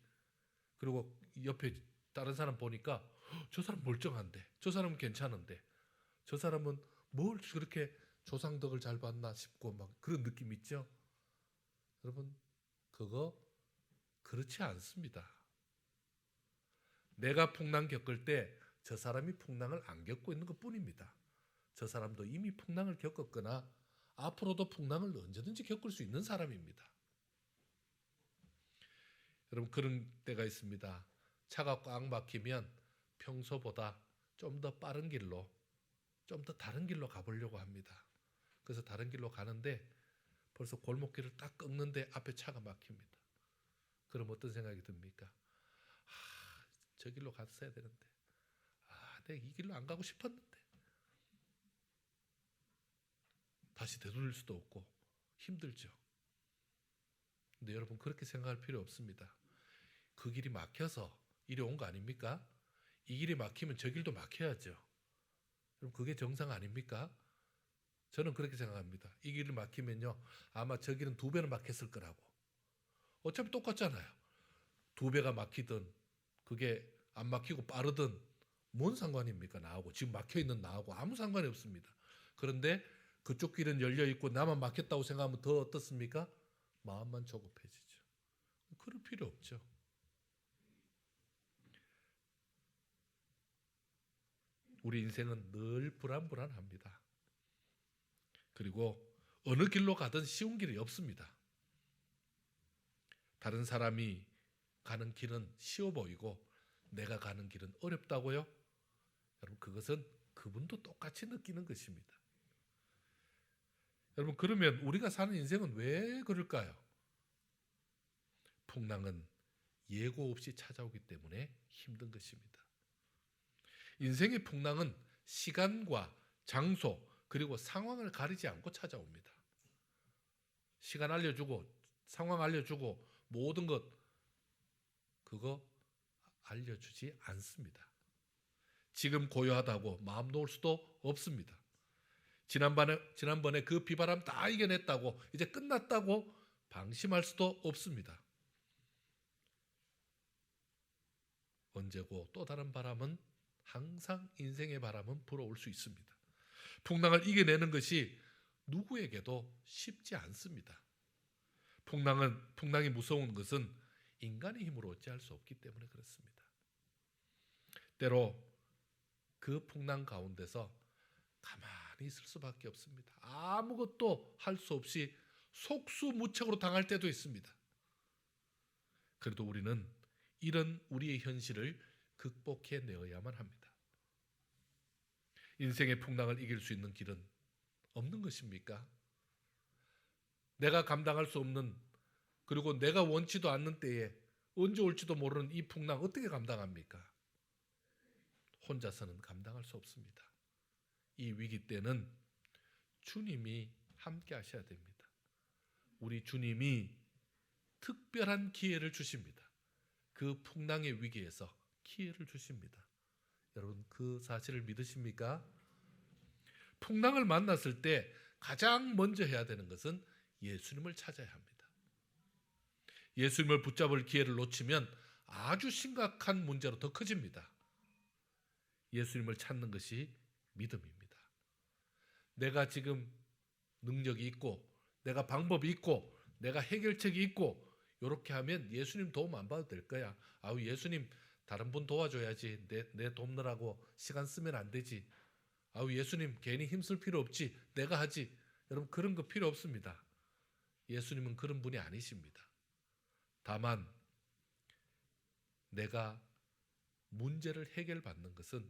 그리고 옆에 다른 사람 보니까 저 사람 멀쩡한데, 저 사람은 괜찮은데, 저 사람은 뭘 그렇게 조상덕을 잘 봤나 싶고 막 그런 느낌 있죠? 여러분, 그거 그렇지 않습니다. 내가 풍랑 겪을 때 저 사람이 풍랑을 안 겪고 있는 것뿐입니다. 저 사람도 이미 풍랑을 겪었거나 앞으로도 풍랑을 언제든지 겪을 수 있는 사람입니다. 여러분, 그런 때가 있습니다. 차가 꽉 막히면 평소보다 좀 더 빠른 길로, 좀 더 다른 길로 가보려고 합니다. 그래서 다른 길로 가는데 벌써 골목길을 딱 꺾는데 앞에 차가 막힙니다. 그럼 어떤 생각이 듭니까? 저 길로 갔어야 되는데, 내가 이 길로 안 가고 싶었는데. 다시 되돌릴 수도 없고 힘들죠. 근데 여러분, 그렇게 생각할 필요 없습니다. 그 길이 막혀서 이리 온 거 아닙니까? 이 길이 막히면 저 길도 막혀야죠. 그럼 그게 정상 아닙니까? 저는 그렇게 생각합니다. 이 길을 막히면요, 아마 저 길은 2배는 막혔을 거라고. 어차피 똑같잖아요. 2배가 막히든 그게 안 막히고 빠르든 뭔 상관입니까? 나하고, 지금 막혀있는 나하고 아무 상관이 없습니다. 그런데 그쪽 길은 열려있고 나만 막혔다고 생각하면 더 어떻습니까? 마음만 조급해지죠. 그럴 필요 없죠. 우리 인생은 늘 불안합니다. 그리고 어느 길로 가든 쉬운 길이 없습니다. 다른 사람이 가는 길은 쉬워 보이고 내가 가는 길은 어렵다고요? 여러분, 그것은 그분도 똑같이 느끼는 것입니다. 여러분, 그러면 우리가 사는 인생은 왜 그럴까요? 풍랑은 예고 없이 찾아오기 때문에 힘든 것입니다. 인생의 풍랑은 시간과 장소 그리고 상황을 가리지 않고 찾아옵니다. 시간 알려주고 상황 알려주고 모든 것 그거 알려주지 않습니다. 지금 고요하다고 마음 놓을 수도 없습니다. 지난번에 그 비바람 다 이겨냈다고 이제 끝났다고 방심할 수도 없습니다. 언제고 또 다른 바람은 항상 인생의 바람은 불어올 수 있습니다. 풍랑을 이겨내는 것이 누구에게도 쉽지 않습니다. 풍랑이 무서운 것은 인간의 힘으로 어찌할 수 없기 때문에 그렇습니다. 때로 그 풍랑 가운데서 가만히 있을 수밖에 없습니다. 아무것도 할 수 없이 속수무책으로 당할 때도 있습니다. 그래도 우리는 이런 우리의 현실을 극복해 내어야만 합니다. 인생의 풍랑을 이길 수 있는 길은 없는 것입니까? 내가 감당할 수 없는, 그리고 내가 원치도 않는 때에 언제 올지도 모르는 이 풍랑 어떻게 감당합니까? 혼자서는 감당할 수 없습니다. 이 위기 때는 주님이 함께 하셔야 됩니다. 우리 주님이 특별한 기회를 주십니다. 그 풍랑의 위기에서 기회를 주십니다. 여러분, 그 사실을 믿으십니까? 풍랑을 만났을 때 가장 먼저 해야 되는 것은 예수님을 찾아야 합니다. 예수님을 붙잡을 기회를 놓치면 아주 심각한 문제로 더 커집니다. 예수님을 찾는 것이 믿음입니다. 내가 지금 능력이 있고, 내가 방법이 있고, 내가 해결책이 있고, 이렇게 하면 예수님 도움 안 받아도 될 거야. 아우, 예수님 다른 분 도와줘야지. 내 돕느라고 시간 쓰면 안 되지. 아우, 예수님 괜히 힘쓸 필요 없지. 내가 하지. 여러분, 그런 거 필요 없습니다. 예수님은 그런 분이 아니십니다. 다만 내가 문제를 해결받는 것은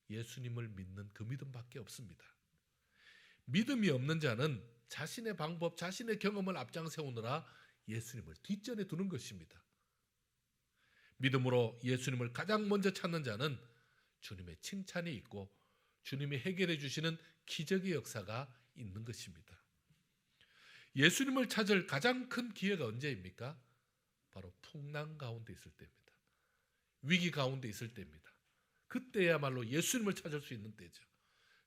예수님을 믿는 그 믿음밖에 없습니다. 믿음이 없는 자는 자신의 방법, 자신의 경험을 앞장세우느라 예수님을 뒷전에 두는 것입니다. 믿음으로 예수님을 가장 먼저 찾는 자는 주님의 칭찬이 있고 주님이 해결해 주시는 기적의 역사가 있는 것입니다. 예수님을 찾을 가장 큰 기회가 언제입니까? 바로 풍랑 가운데 있을 때입니다. 위기 가운데 있을 때입니다. 그때야말로 예수님을 찾을 수 있는 때죠.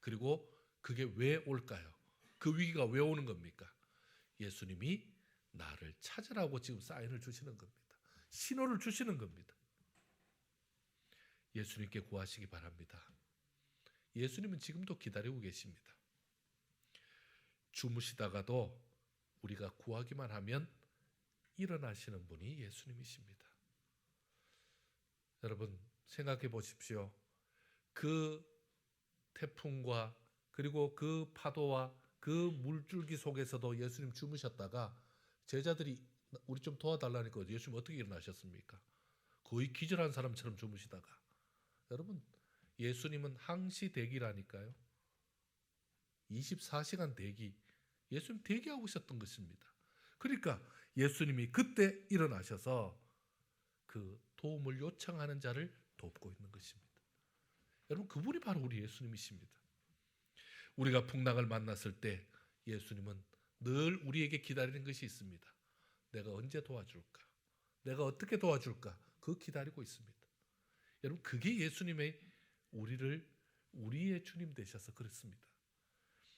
그리고 그게 왜 올까요? 그 위기가 왜 오는 겁니까? 예수님이 나를 찾으라고 지금 사인을 주시는 겁니다. 신호를 주시는 겁니다. 예수님께 구하시기 바랍니다. 예수님은 지금도 기다리고 계십니다. 주무시다가도 우리가 구하기만 하면 일어나시는 분이 예수님이십니다. 여러분, 생각해 보십시오. 그 태풍과 그리고 그 파도와 그 물줄기 속에서도 예수님 주무셨다가 제자들이 우리 좀 도와달라니까 예수님 어떻게 일어나셨습니까? 거의 기절한 사람처럼 주무시다가. 여러분, 예수님은 항시 대기라니까요. 24시간 대기. 예수님 대기하고 있었던 것입니다. 그러니까 예수님이 그때 일어나셔서 그 도움을 요청하는 자를 돕고 있는 것입니다. 여러분, 그분이 바로 우리 예수님이십니다. 우리가 풍랑을 만났을 때 예수님은 늘 우리에게 기다리는 것이 있습니다. 내가 언제 도와줄까? 내가 어떻게 도와줄까? 그거 기다리고 있습니다. 여러분, 그게 예수님의 우리의 주님 되셔서 그렇습니다.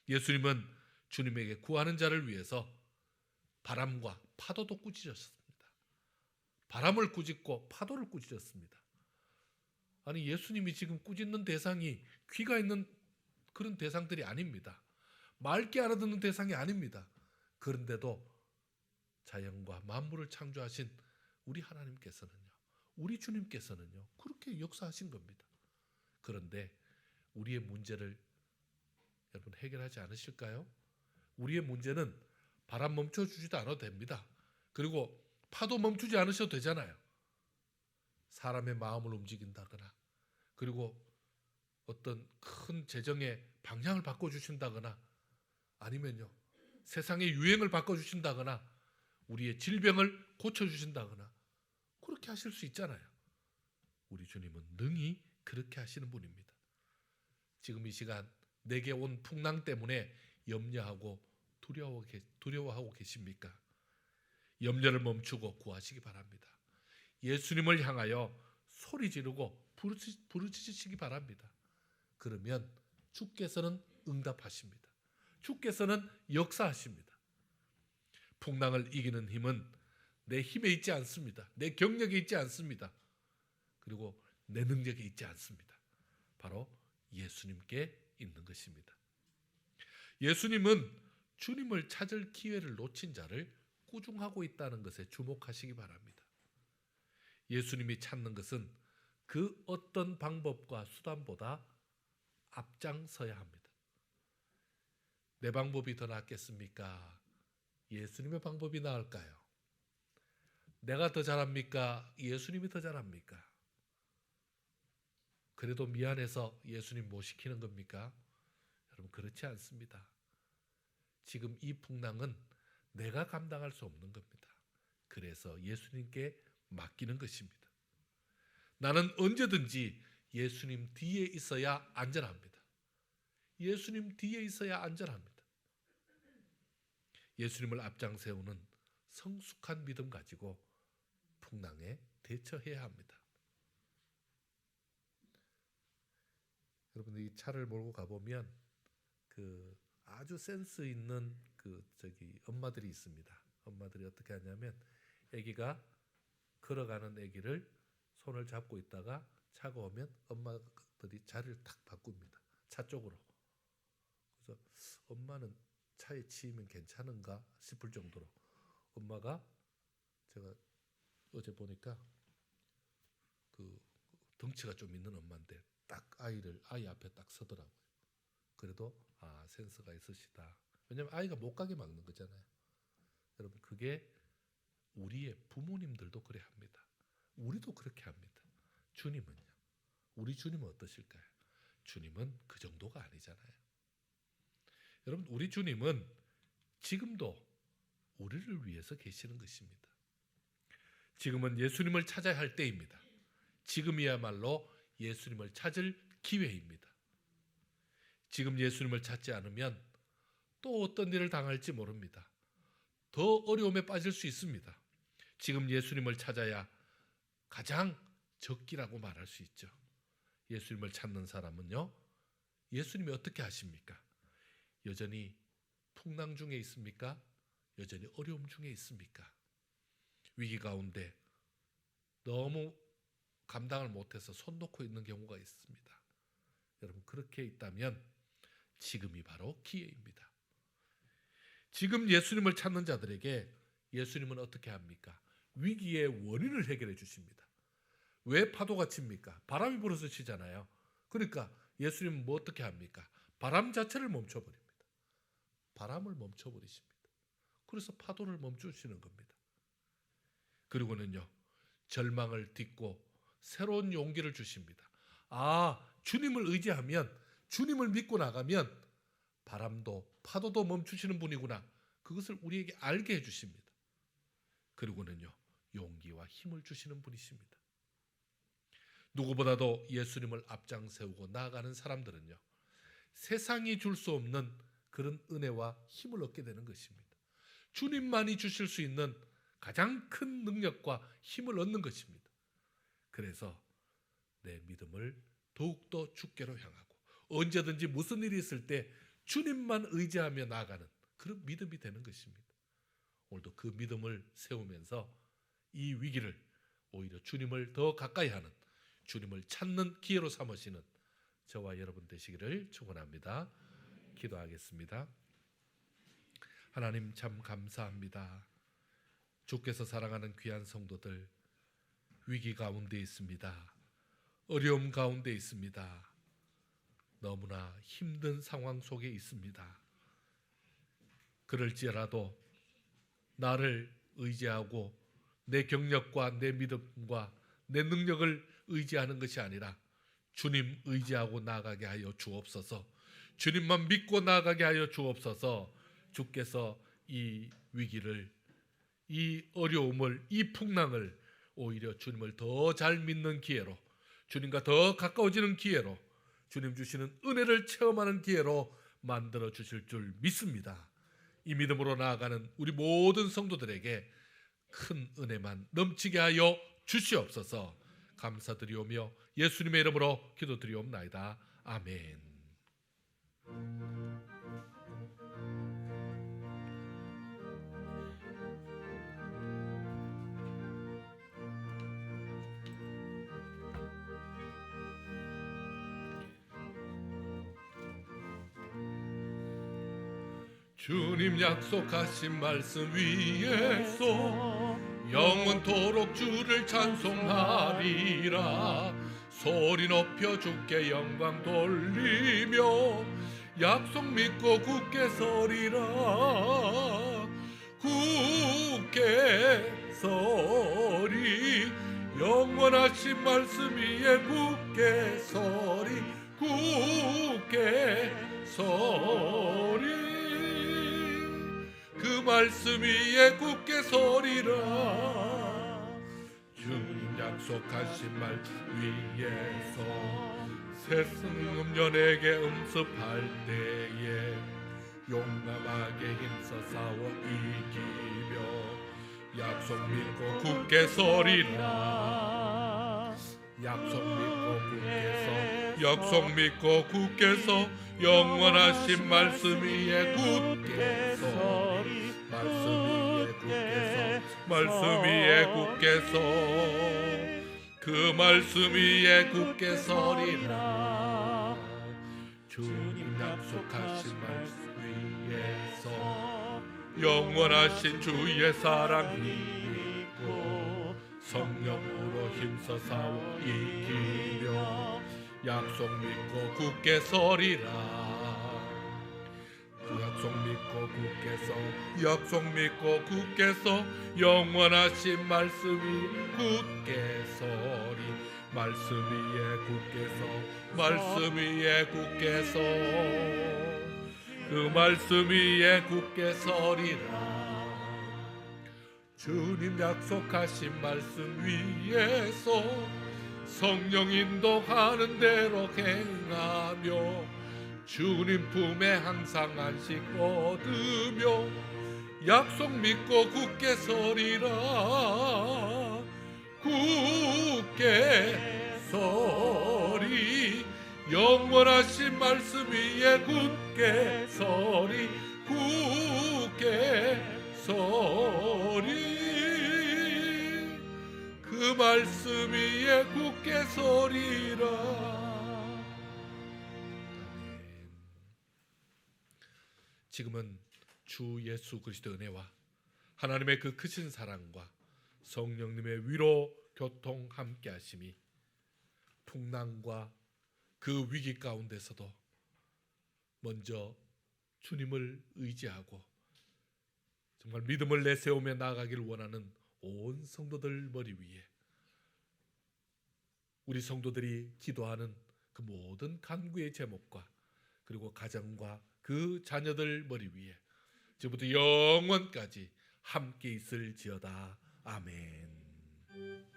예수님은 주님에게 구하는 자를 위해서 바람과 파도도 꾸짖으셨습니다. 바람을 꾸짖고 파도를 꾸짖었습니다. 아니, 예수님이 지금 꾸짖는 대상이 귀가 있는 그런 대상들이 아닙니다. 맑게 알아듣는 대상이 아닙니다. 그런데도 자연과 만물을 창조하신 우리 하나님께서는요, 우리 주님께서는요, 그렇게 역사하신 겁니다. 그런데 우리의 문제를 여러분 해결하지 않으실까요? 우리의 문제는 바람 멈춰주지도 않아도 됩니다. 그리고 파도 멈추지 않으셔도 되잖아요. 사람의 마음을 움직인다거나, 그리고 어떤 큰 재정의 방향을 바꿔주신다거나, 아니면요 세상의 유행을 바꿔주신다거나, 우리의 질병을 고쳐주신다거나, 그렇게 하실 수 있잖아요. 우리 주님은 능히 그렇게 하시는 분입니다. 지금 이 시간 내게 온 풍랑 때문에 염려하고 두려워하고 계십니까? 염려를 멈추고 구하시기 바랍니다. 예수님을 향하여 소리 지르고 부르짖으시기 바랍니다. 그러면 주께서는 응답하십니다. 주께서는 역사하십니다. 풍랑을 이기는 힘은 내 힘에 있지 않습니다. 내 경력에 있지 않습니다. 그리고 내 능력에 있지 않습니다. 바로 예수님께 있는 것입니다. 예수님은 주님을 찾을 기회를 놓친 자를 꾸중하고 있다는 것에 주목하시기 바랍니다. 예수님이 찾는 것은 그 어떤 방법과 수단보다 앞장서야 합니다. 내 방법이 더 낫겠습니까? 예수님의 방법이 나을까요? 내가 더 잘합니까? 예수님이 더 잘합니까? 그래도 미안해서 예수님 못 시키는 겁니까? 여러분, 그렇지 않습니다. 지금 이 풍랑은 내가 감당할 수 없는 겁니다. 그래서 예수님께 맡기는 것입니다. 나는 언제든지 예수님 뒤에 있어야 안전합니다. 예수님 뒤에 있어야 안전합니다. 예수님을 앞장 세우는 성숙한 믿음 가지고 풍랑에 대처해야 합니다. 여러분, 이 차를 몰고 가보면 그 아주 센스 있는 엄마들이 있습니다. 엄마들이 어떻게 하냐면 아기가 걸어가는 아기를 손을 잡고 있다가 차가 오면 엄마들이 자리를 탁 바꿉니다. 차 쪽으로. 그래서 엄마는 차에 치이면 괜찮은가 싶을 정도로 엄마가, 제가 어제 보니까 그 덩치가 좀 있는 엄마인데 딱 아이 앞에 딱 서더라고요. 그래도 센스가 있으시다. 왜냐하면 아이가 못 가게 막는 거잖아요. 여러분, 그게 우리의 부모님들도 그래 합니다. 우리도 그렇게 합니다. 주님은요? 우리 주님은 어떠실까요? 주님은 그 정도가 아니잖아요. 여러분, 우리 주님은 지금도 우리를 위해서 계시는 것입니다. 지금은 예수님을 찾아야 할 때입니다. 지금이야말로 예수님을 찾을 기회입니다. 지금 예수님을 찾지 않으면 또 어떤 일을 당할지 모릅니다. 더 어려움에 빠질 수 있습니다. 지금 예수님을 찾아야 가장 적기라고 말할 수 있죠. 예수님을 찾는 사람은요, 예수님이 어떻게 하십니까? 여전히 풍랑 중에 있습니까? 여전히 어려움 중에 있습니까? 위기 가운데 너무 감당을 못해서 손 놓고 있는 경우가 있습니다. 여러분, 그렇게 있다면 지금이 바로 기회입니다. 지금 예수님을 찾는 자들에게 예수님은 어떻게 합니까? 위기의 원인을 해결해 주십니다. 왜 파도가 칩니까? 바람이 불어서 치잖아요. 그러니까 예수님은 뭐 어떻게 합니까? 바람 자체를 멈춰버립니다. 바람을 멈춰버리십니다. 그래서 파도를 멈추시는 겁니다. 그리고는요, 절망을 딛고 새로운 용기를 주십니다. 주님을 의지하면, 주님을 믿고 나가면 바람도 파도도 멈추시는 분이구나. 그것을 우리에게 알게 해주십니다. 그리고는요, 용기와 힘을 주시는 분이십니다. 누구보다도 예수님을 앞장 세우고 나아가는 사람들은요, 세상이 줄 수 없는 그런 은혜와 힘을 얻게 되는 것입니다. 주님만이 주실 수 있는 가장 큰 능력과 힘을 얻는 것입니다. 그래서 내 믿음을 더욱더 주께로 향하고 언제든지 무슨 일이 있을 때 주님만 의지하며 나아가는 그런 믿음이 되는 것입니다. 오늘도 그 믿음을 세우면서 이 위기를 오히려 주님을 더 가까이 하는, 주님을 찾는 기회로 삼으시는 저와 여러분 되시기를 축원합니다. 기도하겠습니다. 하나님, 참 감사합니다. 주께서 사랑하는 귀한 성도들 위기 가운데 있습니다. 어려움 가운데 있습니다. 너무나 힘든 상황 속에 있습니다. 그럴지라도 나를 의지하고 내 경력과 내 믿음과 내 능력을 의지하는 것이 아니라 주님 의지하고 나아가게 하여 주옵소서. 주님만 믿고 나아가게 하여 주옵소서. 주께서 이 위기를, 이 어려움을, 이 풍랑을 오히려 주님을 더 잘 믿는 기회로, 주님과 더 가까워지는 기회로, 주님 주시는 은혜를 체험하는 기회로 만들어 주실 줄 믿습니다. 이 믿음으로 나아가는 우리 모든 성도들에게 큰 은혜만 넘치게 하여 주시옵소서. 감사드리오며 예수님의 이름으로 기도드리옵나이다. 아멘. 주님 약속하신 말씀 위에서 영원토록 주를 찬송하리라. 소리 높여 주께 영광 돌리며 약속 믿고 굳게 서리라. 굳게 서리 영원하신 말씀 위에 굳게 서리. 굳게 서리 그 말씀 위에 굳게 서리라. 주님 약속하신 말 위에서 새승음년에게 음습할 때에 용감하게 힘써 싸워 이기며 약속 믿고 굳게 서리라. 약속 믿고 굳게 서 약속 믿고 굳게 서 영원하신 말씀 위에 굳게 서 말씀 위에 굳게 서 말씀 위에 굳게 서 그 말씀 위에 굳게 서리라. 주님 약속하신 말씀 위에서 영원하신 주의 사랑 믿고 성령으로 힘써 싸워 이기며 약속 믿고 굳게 서리라. 그 약속 믿고 굳게 서 약속 믿고 굳게 서 영원하신 말씀이 굳게 서리. 말씀 위에 굳게 서 말씀 위에 굳게 서 그 말씀 위에 굳게 서리라. 주님 약속하신 말씀 위에서 성령 인도하는 대로 행하며 주님 품에 항상 안식 얻으며 약속 믿고 굳게 서리라. 굳게 서리 영원하신 말씀 위에 굳게 서리. 굳게 서리 그 말씀 위에 굳게 서리라. 아멘. 지금은 주 예수 그리스도의 은혜와 하나님의 그 크신 사랑과 성령님의 위로 교통 함께 하심이 풍랑과 그 위기 가운데서도 먼저 주님을 의지하고 정말 믿음을 내세우며 나아가기를 원하는 온 성도들 머리 위에 우리 성도들이 기도하는 그 모든 간구의 제목과 그리고 가정과 그 자녀들 머리 위에 지금부터 영원까지 함께 있을지어다. 아멘.